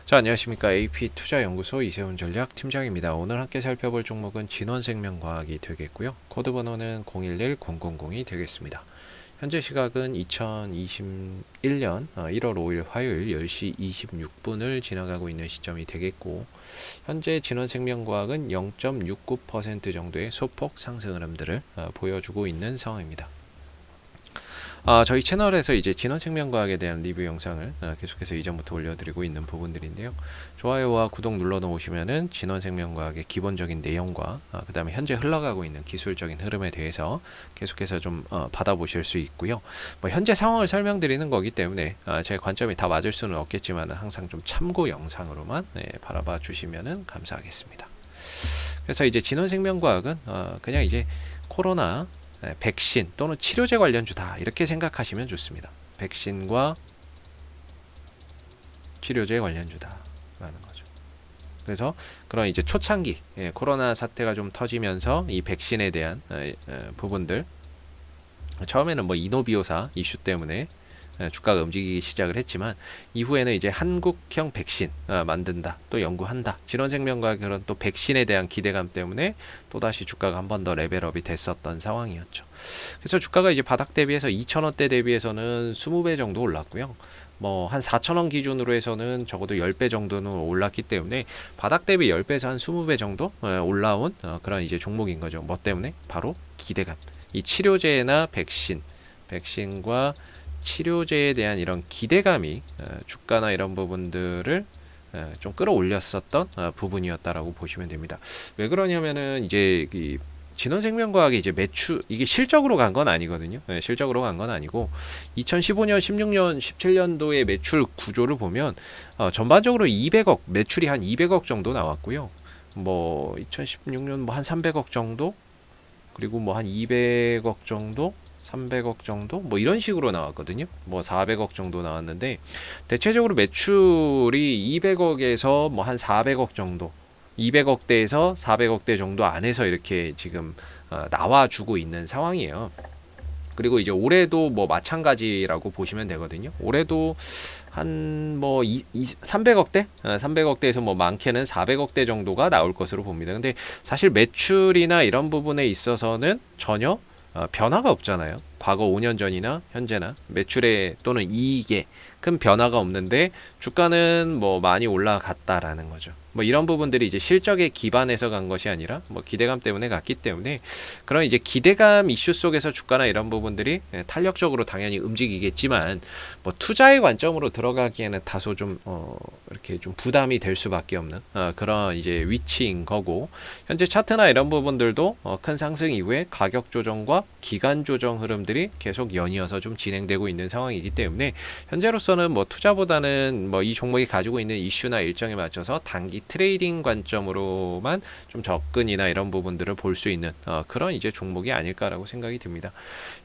자, 안녕하십니까. AP투자연구소 이세훈 전략 팀장입니다. 오늘 함께 살펴볼 종목은 진원생명과학이 되겠고요. 코드 번호는 011000이 되겠습니다. 현재 시각은 2021년 1월 5일 화요일 10시 26분을 지나가고 있는 시점이 되겠고, 현재 진원생명과학은 0.69% 정도의 소폭 상승 흐름들을 보여주고 있는 상황입니다. 저희 채널에서 이제 진원생명과학에 대한 리뷰 영상을 계속해서 이전부터 올려드리고 있는 부분들인데요. 좋아요와 구독 눌러 놓으시면은 진원생명과학의 기본적인 내용과 그 다음에 현재 흘러가고 있는 기술적인 흐름에 대해서 계속해서 좀 받아보실 수 있고요. 뭐 현재 상황을 설명드리는 거기 때문에 제 관점이 다 맞을 수는 없겠지만 항상 좀 참고 영상으로만 바라봐 주시면은 감사하겠습니다. 그래서 이제 진원생명과학은 그냥 이제 코로나 백신 또는 치료제 관련주다 이렇게 생각하시면 좋습니다. 백신과 치료제 관련주다라는 거죠. 그래서 그런 이제 초창기 코로나 사태가 좀 터지면서 이 백신에 대한 부분들, 처음에는 뭐 이노비오사 이슈 때문에 주가가 움직이기 시작을 했지만, 이후에는 이제 한국형 백신 만든다, 또 연구한다, 진원생명과 그런 또 백신에 대한 기대감 때문에 또다시 주가가 한 번 더 레벨업이 됐었던 상황이었죠. 그래서 주가가 이제 바닥 대비해서 2,000원대 대비해서는 20배 정도 올랐고요. 뭐 한 4,000원 기준으로 해서는 적어도 10배 정도는 올랐기 때문에 바닥 대비 10배에서 한 20배 정도 올라온 그런 이제 종목인 거죠. 뭐 때문에? 바로 기대감. 이 치료제나 백신과 치료제에 대한 이런 기대감이 주가나 이런 부분들을 좀 끌어올렸었던 부분이었다라고 보시면 됩니다. 왜 그러냐면은 이제 이 진원생명과학이 이제 매출, 이게 실적으로 간 건 아니거든요. 실적으로 간 건 아니고 2015년, 16년, 17년도의 매출 구조를 보면 전반적으로 200억, 매출이 한 200억 정도 나왔고요. 뭐 2016년 뭐 한 300억 정도, 그리고 뭐 한 200억 정도, 300억 정도 뭐 이런 식으로 나왔거든요. 뭐 400억 정도 나왔는데, 대체적으로 매출이 200억에서 뭐 한 400억 정도, 200억대에서 400억대 정도 안에서 이렇게 지금 나와주고 있는 상황이에요. 그리고 이제 올해도 뭐 마찬가지라고 보시면 되거든요. 올해도 한 뭐 300억대? 300억대에서 뭐 많게는 400억대 정도가 나올 것으로 봅니다. 근데 사실 매출이나 이런 부분에 있어서는 전혀 변화가 없잖아요. 과거 5년 전이나 현재나 매출에 또는 이익에 큰 변화가 없는데 주가는 뭐 많이 올라갔다라는 거죠. 뭐 이런 부분들이 이제 실적에 기반해서 간 것이 아니라 뭐 기대감 때문에 갔기 때문에, 그런 이제 기대감 이슈 속에서 주가나 이런 부분들이 탄력적으로 당연히 움직이겠지만, 뭐 투자의 관점으로 들어가기에는 다소 좀 이렇게 좀 부담이 될 수밖에 없는 그런 이제 위치인 거고, 현재 차트나 이런 부분들도 큰 상승 이후에 가격 조정과 기간 조정 흐름들이 계속 연이어서 좀 진행되고 있는 상황이기 때문에, 현재로서는 뭐 투자보다는 뭐 이 종목이 가지고 있는 이슈나 일정에 맞춰서 단기 트레이딩 관점으로만 좀 접근이나 이런 부분들을 볼 수 있는 그런 이제 종목이 아닐까라고 생각이 듭니다.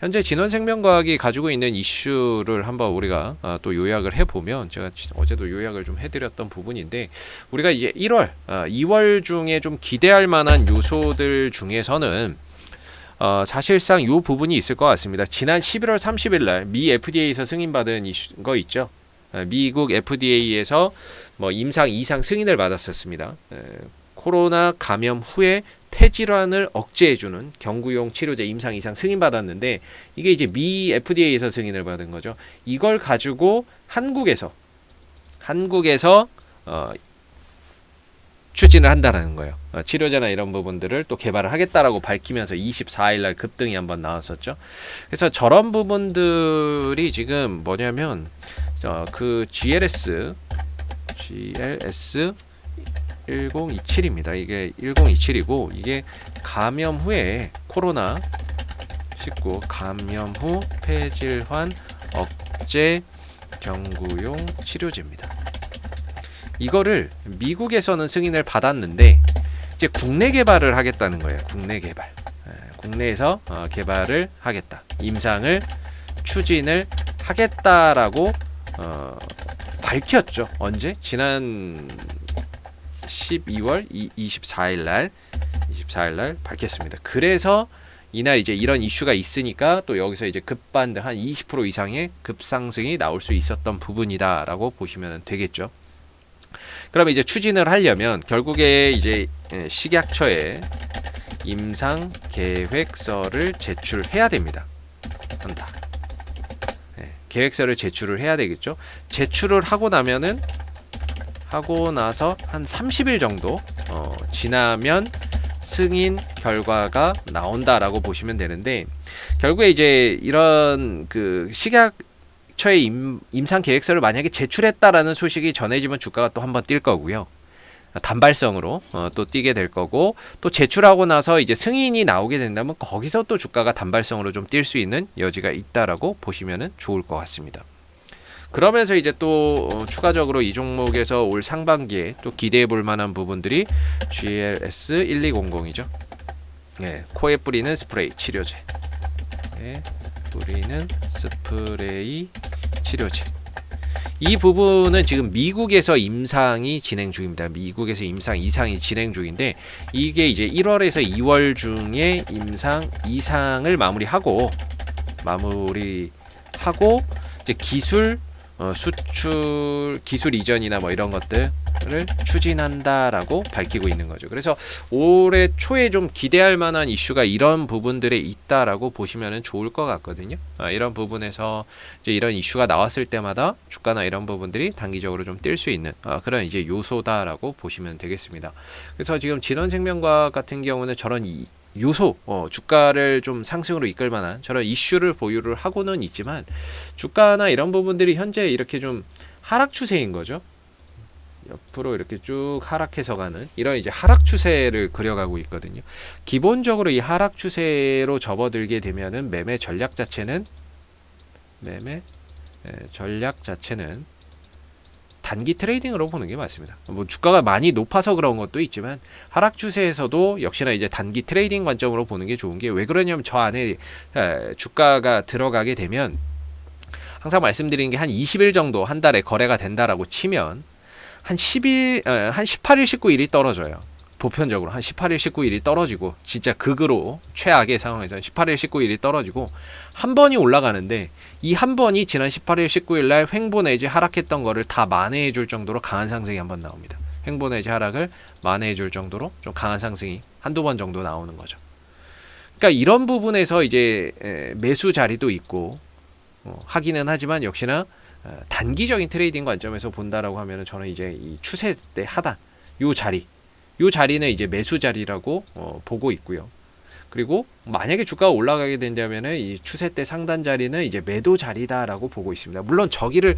현재 진원생명과학이 가지고 있는 이슈를 한번 우리가 또 요약을 해보면, 제가 어제도 요약을 좀 해드렸던 부분인데, 우리가 이제 2월 중에 좀 기대할 만한 요소들 중에서는 사실상 이 부분이 있을 것 같습니다. 지난 11월 30일 날 미 FDA에서 승인받은 거 있죠. 미국 FDA에서 뭐 임상 2상 승인을 받았었습니다. 코로나 감염 후에 폐질환을 억제해주는 경구용 치료제 임상 2상 승인받았는데, 이게 이제 미 FDA에서 승인을 받은 거죠. 이걸 가지고 한국에서 추진을 한다라는 거예요. 치료제나 이런 부분들을 또 개발을 하겠다라고 밝히면서 24일 날 급등이 한번 나왔었죠. 그래서 저런 부분들이 지금 뭐냐면 그 GLS 1027입니다. 이게 1027이고, 이게 감염 후에 코로나 19 감염 후 폐질환 억제 경구용 치료제입니다. 이거를 미국에서는 승인을 받았는데 이제 국내 개발을 하겠다는 거예요. 국내 개발. 국내에서 개발을 하겠다. 임상을 추진을 하겠다라고 밝혔죠. 언제? 지난 12월 24일 날 밝혔습니다. 그래서 이날 이제 이런 이슈가 있으니까 또 여기서 이제 급반등 한 20% 이상의 급상승이 나올 수 있었던 부분이다라고 보시면 되겠죠. 그러면 이제 추진을 하려면 결국에 이제 식약처에 임상 계획서를 제출해야 됩니다. 한다. 계획서를 제출을 해야 되겠죠. 제출을 하고 나면은 하고 나서 한 30일 정도 지나면 승인 결과가 나온다라고 보시면 되는데, 결국에 이제 이런 그 식약처의 임상 계획서를 만약에 제출했다라는 소식이 전해지면 주가가 또 한번 뛸 거고요. 단발성으로 또 뛰게 될 거고, 또 제출하고 나서 이제 승인이 나오게 된다면 거기서 또 주가가 단발성으로 좀 뛸 수 있는 여지가 있다라고 보시면 좋을 것 같습니다. 그러면서 이제 또 추가적으로 이 종목에서 올 상반기에 또 기대해 볼 만한 부분들이 GLS1200이죠. 코에 뿌리는 스프레이 치료제. 뿌리는 스프레이 치료제. 이 부분은 지금 미국에서 임상이 진행 중입니다. 미국에서 임상 2상이 진행 중인데, 이게 이제 1월에서 2월 중에 임상 2상을 마무리하고 이제 기술 수출 기술 이전이나 뭐 이런 것들을 추진한다라고 밝히고 있는 거죠. 그래서 올해 초에 좀 기대할 만한 이슈가 이런 부분들에 있다라고 보시면 좋을 것 같거든요. 이런 부분에서 이제 이런 이슈가 나왔을 때마다 주가나 이런 부분들이 단기적으로 좀 뛸 수 있는 그런 이제 요소다라고 보시면 되겠습니다. 그래서 지금 진원생명과학 같은 경우는 저런 요소, 주가를 좀 상승으로 이끌 만한 저런 이슈를 보유를 하고는 있지만, 주가나 이런 부분들이 현재 이렇게 좀 하락 추세인 거죠. 옆으로 이렇게 쭉 하락해서 가는 이런 이제 하락 추세를 그려가고 있거든요. 기본적으로 이 하락 추세로 접어들게 되면은 매매 전략 자체는 단기 트레이딩으로 보는 게 맞습니다. 뭐 주가가 많이 높아서 그런 것도 있지만, 하락 추세에서도 역시나 이제 단기 트레이딩 관점으로 보는 게 좋은 게, 왜 그러냐면 저 안에 주가가 들어가게 되면 항상 말씀드리는 게 한 20일 정도 한 달에 거래가 된다라고 치면 한 18일, 19일이 떨어져요. 보편적으로 한 18일, 19일이 떨어지고, 진짜 극으로 최악의 상황에서는 18일, 19일이 떨어지고 한 번이 올라가는데, 이 한 번이 지난 18일, 19일 날 횡보 내지 하락했던 거를 다 만회해 줄 정도로 강한 상승이 한 번 나옵니다. 횡보 내지 하락을 만회해 줄 정도로 좀 강한 상승이 한두 번 정도 나오는 거죠. 그러니까 이런 부분에서 이제 매수 자리도 있고 하기는 하지만, 역시나 단기적인 트레이딩 관점에서 본다라고 하면은 저는 이제 이 추세 때 하단 요 자리는 이제 매수 자리라고 보고 있고요. 그리고 만약에 주가가 올라가게 된다면은 이 추세 때 상단 자리는 이제 매도 자리다라고 보고 있습니다. 물론 저기를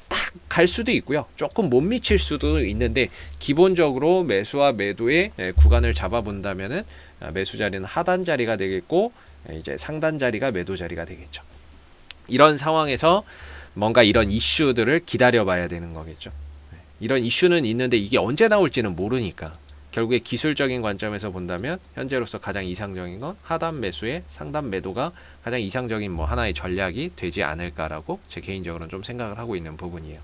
딱 갈 수도 있고요. 조금 못 미칠 수도 있는데, 기본적으로 매수와 매도의 구간을 잡아본다면은 매수 자리는 하단 자리가 되겠고, 이제 상단 자리가 매도 자리가 되겠죠. 이런 상황에서 뭔가 이런 이슈들을 기다려봐야 되는 거겠죠. 이런 이슈는 있는데 이게 언제 나올지는 모르니까, 결국에 기술적인 관점에서 본다면 현재로서 가장 이상적인 건 하단 매수에 상단 매도가 가장 이상적인 뭐 하나의 전략이 되지 않을까라고 제 개인적으로는 좀 생각을 하고 있는 부분이에요.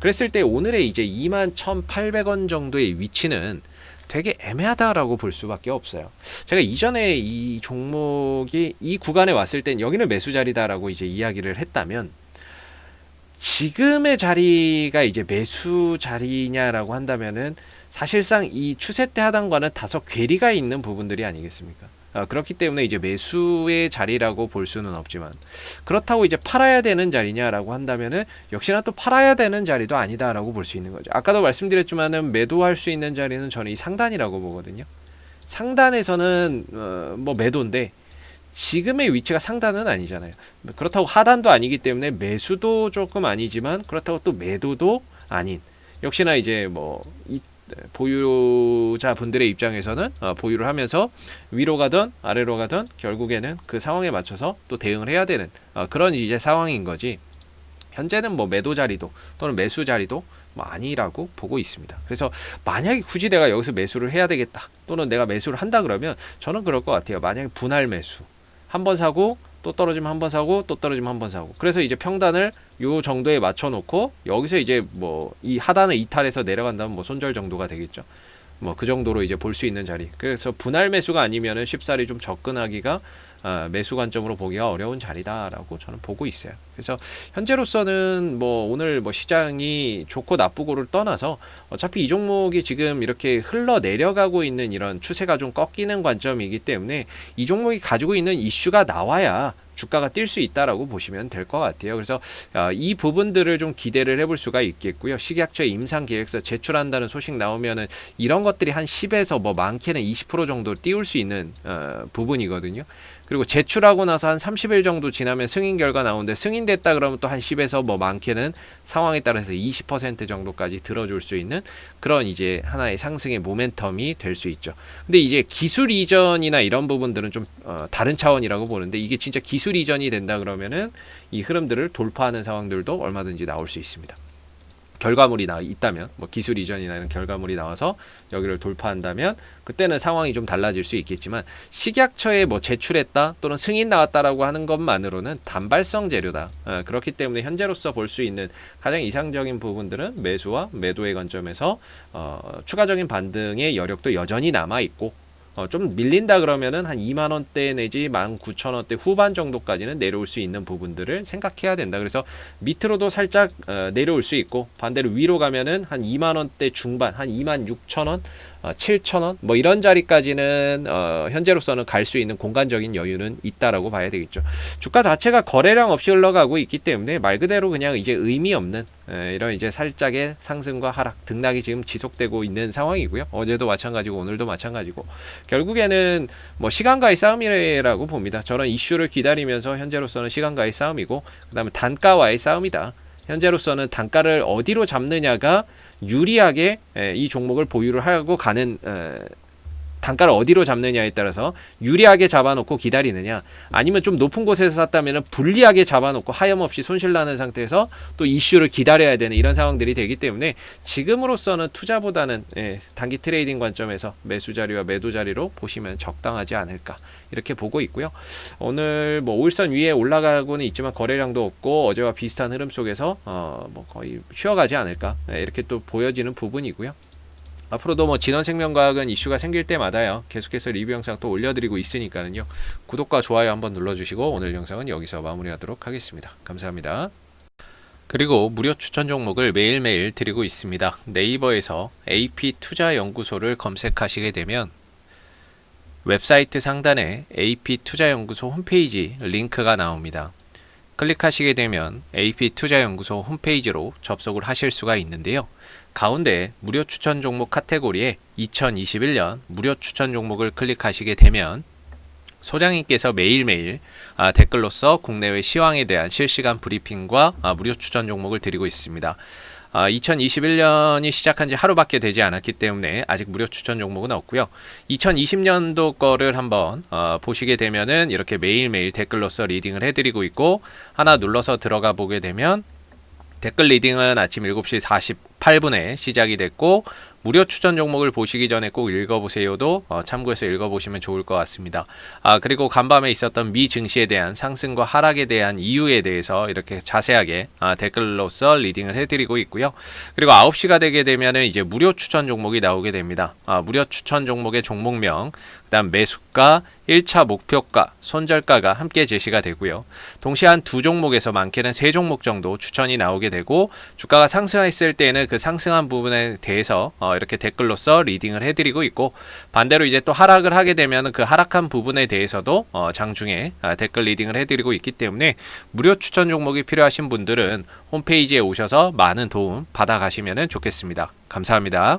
그랬을 때 오늘의 이제 21,800원 정도의 위치는 되게 애매하다라고 볼 수밖에 없어요. 제가 이전에 이 종목이 이 구간에 왔을 땐 여기는 매수 자리다라고 이제 이야기를 했다면, 지금의 자리가 이제 매수 자리냐라고 한다면은 사실상 이 추세 때 하단과는 다소 괴리가 있는 부분들이 아니겠습니까? 그렇기 때문에 이제 매수의 자리라고 볼 수는 없지만, 그렇다고 이제 팔아야 되는 자리냐라고 한다면은 역시나 또 팔아야 되는 자리도 아니다라고 볼 수 있는 거죠. 아까도 말씀드렸지만은 매도할 수 있는 자리는 저는 이 상단이라고 보거든요. 상단에서는 뭐 매도인데 지금의 위치가 상단은 아니잖아요. 그렇다고 하단도 아니기 때문에 매수도 조금 아니지만, 그렇다고 또 매도도 아닌, 역시나 이제 뭐 이 보유자 분들의 입장에서는 보유를 하면서 위로 가든 아래로 가든 결국에는 그 상황에 맞춰서 또 대응을 해야 되는 그런 이제 상황인 거지, 현재는 뭐 매도 자리도 또는 매수 자리도 뭐 아니라고 보고 있습니다. 그래서 만약에 굳이 내가 여기서 매수를 해야 되겠다, 또는 내가 매수를 한다 그러면 저는 그럴 것 같아요. 만약에 분할 매수 한 번 사고 또 떨어지면 한 번 사고 또 떨어지면 한 번 사고, 그래서 이제 평단을 요 정도에 맞춰 놓고 여기서 이제 뭐 이 하단을 이탈해서 내려간다면 뭐 손절 정도가 되겠죠. 뭐 그 정도로 이제 볼 수 있는 자리. 그래서 분할 매수가 아니면은 쉽사리 좀 접근하기가 매수 관점으로 보기가 어려운 자리다라고 저는 보고 있어요. 그래서 현재로서는 뭐 오늘 뭐 시장이 좋고 나쁘고를 떠나서 어차피 이 종목이 지금 이렇게 흘러 내려가고 있는 이런 추세가 좀 꺾이는 관점이기 때문에 이 종목이 가지고 있는 이슈가 나와야 주가가 뛸 수 있다라고 보시면 될 것 같아요. 그래서 이 부분들을 좀 기대를 해볼 수가 있겠고요. 식약처 임상 계획서 제출한다는 소식 나오면은 이런 것들이 한 10에서 뭐 많게는 20% 정도 띄울 수 있는 부분이거든요. 그리고 제출하고 나서 한 30일 정도 지나면 승인 결과 나오는데 승인됐다 그러면 또 한 10에서 뭐 많게는 상황에 따라서 20% 정도까지 들어줄 수 있는 그런 이제 하나의 상승의 모멘텀이 될 수 있죠. 근데 이제 기술 이전이나 이런 부분들은 좀 다른 차원이라고 보는데 이게 진짜 기술 이전이 된다 그러면은 이 흐름들을 돌파하는 상황들도 얼마든지 나올 수 있습니다. 결과물이 있다면 뭐 기술 이전이나 이런 결과물이 나와서 여기를 돌파한다면 그때는 상황이 좀 달라질 수 있겠지만 식약처에 뭐 제출했다 또는 승인 나왔다라고 하는 것만으로는 단발성 재료다. 그렇기 때문에 현재로서 볼 수 있는 가장 이상적인 부분들은 매수와 매도의 관점에서 추가적인 반등의 여력도 여전히 남아 있고 좀 밀린다 그러면은 한 2만 원대 내지 19,000원대 후반 정도까지는 내려올 수 있는 부분들을 생각해야 된다. 그래서 밑으로도 살짝 내려올 수 있고 반대로 위로 가면은 한 2만 원대 중반, 한 26,000원, 7,000원 뭐 이런 자리까지는 현재로서는 갈 수 있는 공간적인 여유는 있다라고 봐야 되겠죠. 주가 자체가 거래량 없이 흘러가고 있기 때문에 말 그대로 그냥 이제 의미 없는 이런 이제 살짝의 상승과 하락, 등락이 지금 지속되고 있는 상황이고요. 어제도 마찬가지고 오늘도 마찬가지고 결국에는 뭐 시간과의 싸움이라고 봅니다. 저런 이슈를 기다리면서 현재로서는 시간과의 싸움이고 그다음에 단가와의 싸움이다. 현재로서는 단가를 어디로 잡느냐가 유리하게 이 종목을 보유를 하고 가는 단가를 어디로 잡느냐에 따라서 유리하게 잡아놓고 기다리느냐 아니면 좀 높은 곳에서 샀다면 불리하게 잡아놓고 하염없이 손실나는 상태에서 또 이슈를 기다려야 되는 이런 상황들이 되기 때문에 지금으로서는 투자보다는 단기 트레이딩 관점에서 매수 자리와 매도 자리로 보시면 적당하지 않을까 이렇게 보고 있고요. 오늘 뭐 5일선 위에 올라가고는 있지만 거래량도 없고 어제와 비슷한 흐름 속에서 뭐 거의 쉬어가지 않을까 이렇게 또 보여지는 부분이고요. 앞으로도 뭐 진원생명과학은 이슈가 생길 때마다요 계속해서 리뷰 영상 또 올려드리고 있으니까는요 구독과 좋아요 한번 눌러주시고 오늘 영상은 여기서 마무리하도록 하겠습니다. 감사합니다. 그리고 무료 추천 종목을 매일매일 드리고 있습니다. 네이버에서 AP투자연구소를 검색하시게 되면 웹사이트 상단에 AP투자연구소 홈페이지 링크가 나옵니다. 클릭하시게 되면 AP투자연구소 홈페이지로 접속을 하실 수가 있는데요. 가운데 무료 추천 종목 카테고리에 2021년 무료 추천 종목을 클릭하시게 되면 소장님께서 매일매일 댓글로서 국내외 시황에 대한 실시간 브리핑과 무료 추천 종목을 드리고 있습니다. 2021년이 시작한 지 하루밖에 되지 않았기 때문에 아직 무료 추천 종목은 없고요. 2020년도 거를 한번 보시게 되면은 이렇게 매일매일 댓글로서 리딩을 해드리고 있고 하나 눌러서 들어가 보게 되면 댓글 리딩은 아침 7시 48분에 시작이 됐고 무료 추천 종목을 보시기 전에 꼭 읽어보세요도 참고해서 읽어보시면 좋을 것 같습니다. 그리고 간밤에 있었던 미 증시에 대한 상승과 하락에 대한 이유에 대해서 이렇게 자세하게 댓글로서 리딩을 해드리고 있고요. 그리고 9시가 되게 되면은 이제 무료 추천 종목이 나오게 됩니다. 무료 추천 종목의 종목명, 그다음 매수가, 1차 목표가, 손절가가 함께 제시가 되고요. 동시에 한 두 종목에서 많게는 세 종목 정도 추천이 나오게 되고 주가가 상승했을 때는 그 상승한 부분에 대해서 이렇게 댓글로서 리딩을 해드리고 있고 반대로 이제 또 하락을 하게 되면 그 하락한 부분에 대해서도 장중에 댓글 리딩을 해드리고 있기 때문에 무료 추천 종목이 필요하신 분들은 홈페이지에 오셔서 많은 도움 받아가시면 좋겠습니다. 감사합니다.